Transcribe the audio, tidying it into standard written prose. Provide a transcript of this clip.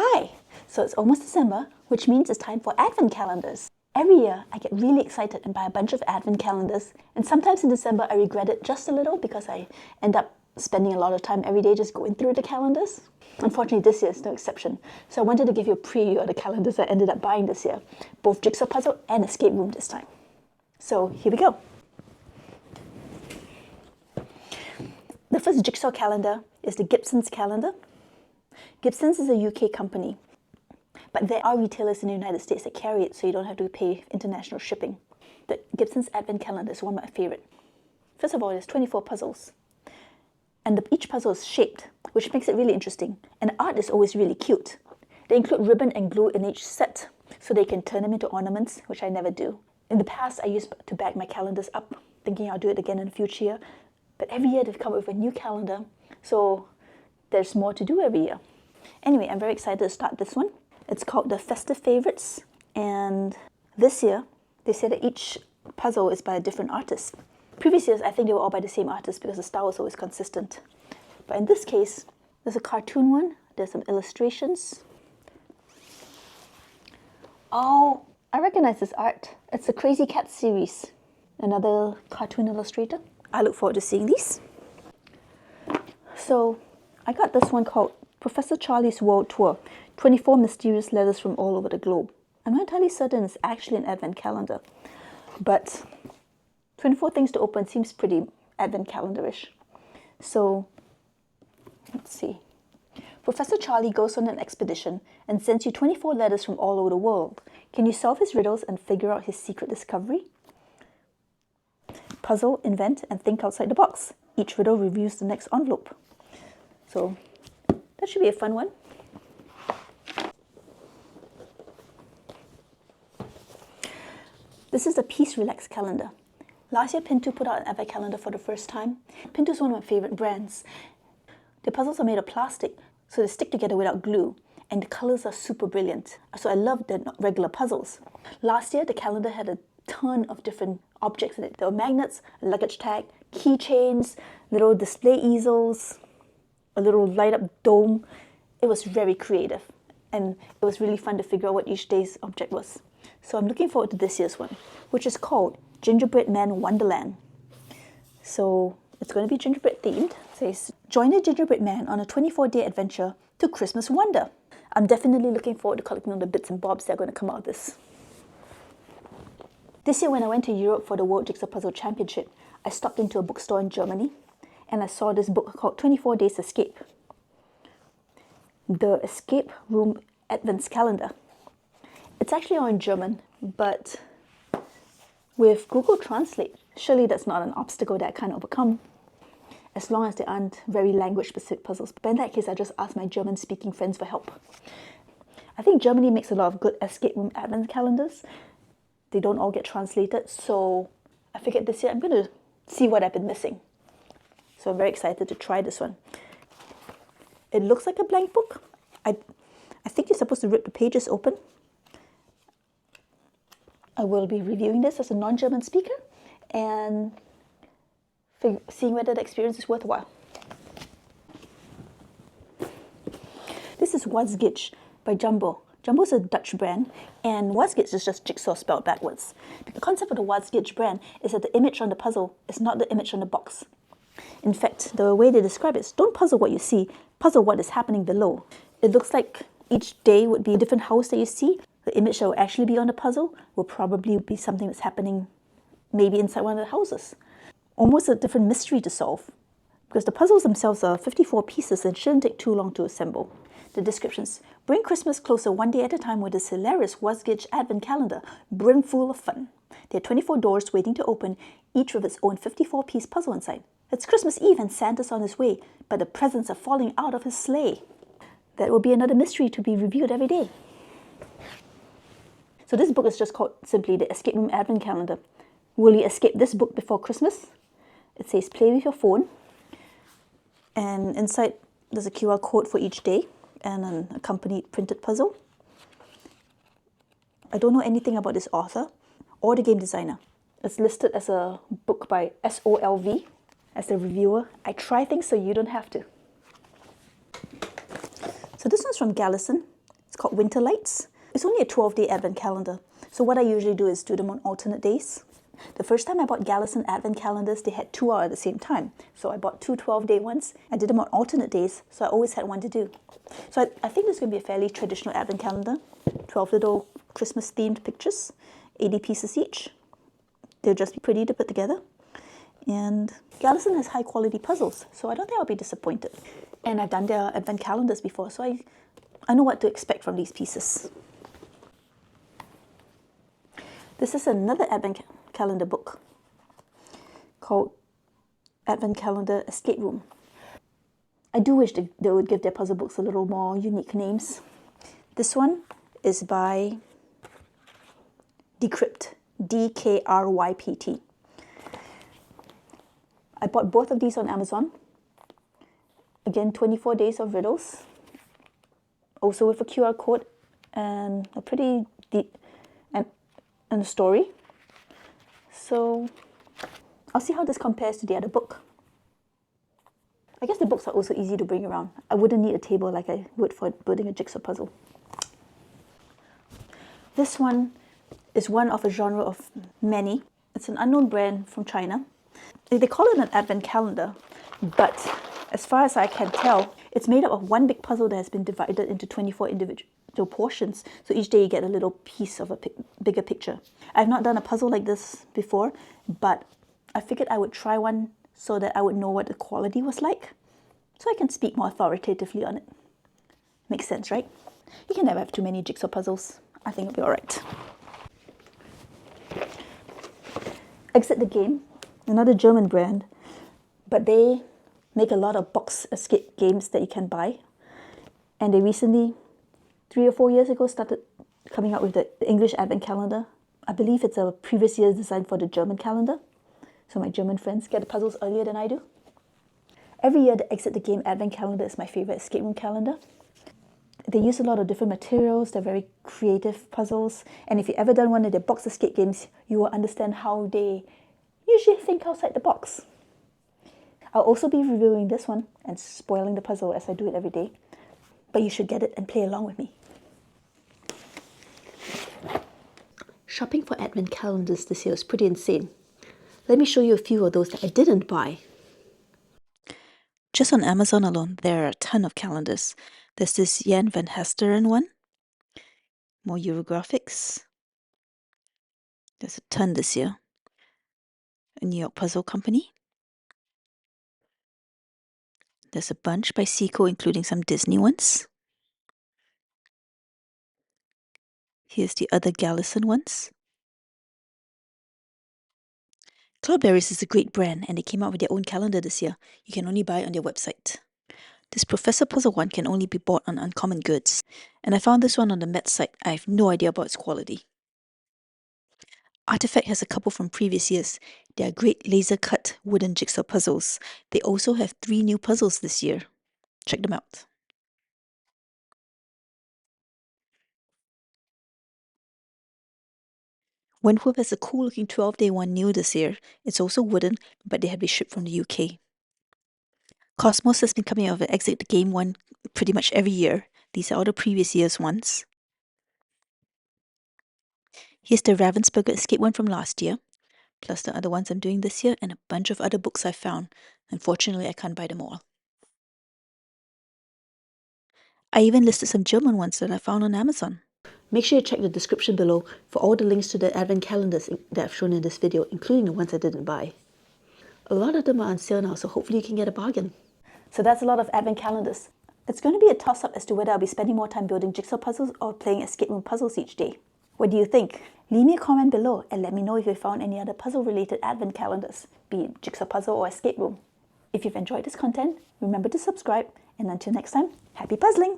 Hi! So it's almost December, which means it's time for Advent calendars. Every year, I get really excited and buy a bunch of Advent calendars, and sometimes in December I regret it just a little because I end up spending a lot of time every day just going through the calendars. Unfortunately, this year is no exception, so I wanted to give you a preview of the calendars I ended up buying this year, both Jigsaw Puzzle and Escape Room this time. So here we go. The first Jigsaw calendar is the Gibson's calendar. Gibson's is a UK company, but there are retailers in the United States that carry it so you don't have to pay international shipping. The Gibson's Advent Calendar is one of my favourite. First of all, there's 24 puzzles, and each puzzle is shaped, which makes it really interesting, and the art is always really cute. They include ribbon and glue in each set, so they can turn them into ornaments, which I never do. In the past, I used to bag my calendars up, thinking I'll do it again in the future year, but every year they've come up with a new calendar, so there's more to do every year. Anyway, I'm very excited to start this one. It's called the Festive Favorites, and this year they said that each puzzle is by a different artist. Previous years, I think they were all by the same artist because the style was always consistent. But in this case, there's a cartoon one, there's some illustrations. Oh, I recognize this art. It's the Crazy Cat series, another cartoon illustrator. I look forward to seeing these. So I got this one called Professor Charlie's World Tour, 24 Mysterious Letters from All Over the Globe. I'm not entirely certain it's actually an Advent calendar, but 24 things to open seems pretty Advent calendar-ish. So, let's see. Professor Charlie goes on an expedition and sends you 24 letters from all over the world. Can you solve his riddles and figure out his secret discovery? Puzzle, invent, and think outside the box. Each riddle reveals the next envelope. So, that should be a fun one. This is the Peace Relax calendar. Last year, Pinto put out an Advent calendar for the first time. Pinto is one of my favorite brands. The puzzles are made of plastic, so they stick together without glue, and the colors are super brilliant. So I love the regular puzzles. Last year, the calendar had a ton of different objects in it. There were magnets, a luggage tag, keychains, little display easels, a little light-up dome. It was very creative, and it was really fun to figure out what each day's object was. So I'm looking forward to this year's one, which is called Gingerbread Man Wonderland. So it's going to be gingerbread themed. It says, join the gingerbread man on a 24-day adventure to Christmas wonder. I'm definitely looking forward to collecting all the bits and bobs that are going to come out of this. This year when I went to Europe for the World Jigsaw Puzzle Championship, I stopped into a bookstore in Germany, and I saw this book called 24 Days Escape. The Escape Room Advent Calendar. It's actually all in German, but with Google Translate, surely that's not an obstacle that I can't overcome, as long as they aren't very language-specific puzzles. But in that case, I just asked my German-speaking friends for help. I think Germany makes a lot of good escape room advent calendars. They don't all get translated, so I figured this year I'm going to see what I've been missing. So I'm very excited to try this one. It looks like a blank book. I think you're supposed to rip the pages open. I will be reviewing this as a non-German speaker and seeing whether the experience is worthwhile. This is What's Gitch by Jumbo. Jumbo is a Dutch brand, and What's Gitch is just jigsaw spelled backwards. The concept of the What's Gitch brand is that the image on the puzzle is not the image on the box. In fact, the way they describe it is, don't puzzle what you see, puzzle what is happening below. It looks like each day would be a different house that you see. The image that will actually be on the puzzle will probably be something that's happening maybe inside one of the houses. Almost a different mystery to solve, because the puzzles themselves are 54 pieces and shouldn't take too long to assemble. The descriptions: bring Christmas closer one day at a time with this hilarious What's Gitch Advent Calendar, brimful of fun. There are 24 doors waiting to open, each with its own 54-piece puzzle inside. It's Christmas Eve and Santa's on his way, but the presents are falling out of his sleigh. That will be another mystery to be reviewed every day. So this book is just called simply the Escape Room Advent Calendar. Will you escape this book before Christmas? It says play with your phone, and inside there's a QR code for each day and an accompanied printed puzzle. I don't know anything about this author or the game designer. It's listed as a book by SOLV. As the reviewer, I try things so you don't have to. So this one's from Gallison, called Winter Lights. It's only a 12-day Advent calendar. So what I usually do is do them on alternate days. The first time I bought Jigsaw Advent Calendars, they had 2 out at the same time. So I bought 2 12-day ones. I did them on alternate days, so I always had one to do. So I think this is going to be a fairly traditional Advent calendar. 12 little Christmas-themed pictures, 80 pieces each. They'll just be pretty to put together. And Jigsaw has high-quality puzzles, so I don't think I'll be disappointed. And I've done their Advent calendars before, so I know what to expect from these pieces. This is another Advent calendar book called Advent Calendar Escape Room. I do wish they would give their puzzle books a little more unique names. This one is by Decrypt, D-K-R-Y-P-T. I bought both of these on Amazon. Again, 24 days of riddles. Also with a QR code and a pretty deep and a story. So I'll see how this compares to the other book. I guess the books are also easy to bring around. I wouldn't need a table like I would for building a jigsaw puzzle. This one is one of a genre of many. It's an unknown brand from China. They call it an Advent calendar, but as far as I can tell, it's made up of one big puzzle that has been divided into 24 individual portions. So each day you get a little piece of a bigger picture. I've not done a puzzle like this before, but I figured I would try one so that I would know what the quality was like, so I can speak more authoritatively on it. Makes sense, right? You can never have too many jigsaw puzzles. I think it'll be alright. Exit the Game, another German brand, but they make a lot of box escape games that you can buy. And they recently, 3 or 4 years ago, started coming out with the English Advent calendar. I believe it's a previous year's design for the German calendar. So my German friends get the puzzles earlier than I do. Every year, the Exit the Game Advent calendar is my favorite escape room calendar. They use a lot of different materials. They're very creative puzzles. And if you've ever done one of their box escape games, you will understand how they usually think outside the box. I'll also be reviewing this one and spoiling the puzzle as I do it every day. But you should get it and play along with me. Shopping for Advent calendars this year is pretty insane. Let me show you a few of those that I didn't buy. Just on Amazon alone, there are a ton of calendars. There's this Jan van Hesteren one. More Eurographics. There's a ton this year. A New York puzzle company. There's a bunch by Seiko, including some Disney ones. Here's the other Galison ones. Cloudberries is a great brand, and they came out with their own calendar this year. You can only buy it on their website. This Professor Puzzle one can only be bought on Uncommon Goods, and I found this one on the Met site. I have no idea about its quality. Artifact has a couple from previous years. They are great laser-cut wooden jigsaw puzzles. They also have 3 new puzzles this year. Check them out. Wentworth has a cool-looking 12-day one new this year. It's also wooden, but they have been shipped from the UK. Cosmos has been coming out with an Exit the Game one pretty much every year. These are all the previous year's ones. Here's the Ravensburger Escape one from last year, plus the other ones I'm doing this year, and a bunch of other books I found. Unfortunately, I can't buy them all. I even listed some German ones that I found on Amazon. Make sure you check the description below for all the links to the Advent calendars that I've shown in this video, including the ones I didn't buy. A lot of them are on sale now, so hopefully you can get a bargain. So that's a lot of Advent calendars. It's going to be a toss-up as to whether I'll be spending more time building jigsaw puzzles or playing escape room puzzles each day. What do you think? Leave me a comment below and let me know if you found any other puzzle-related Advent calendars, be it jigsaw puzzle or escape room. If you've enjoyed this content, remember to subscribe, and until next time, happy puzzling!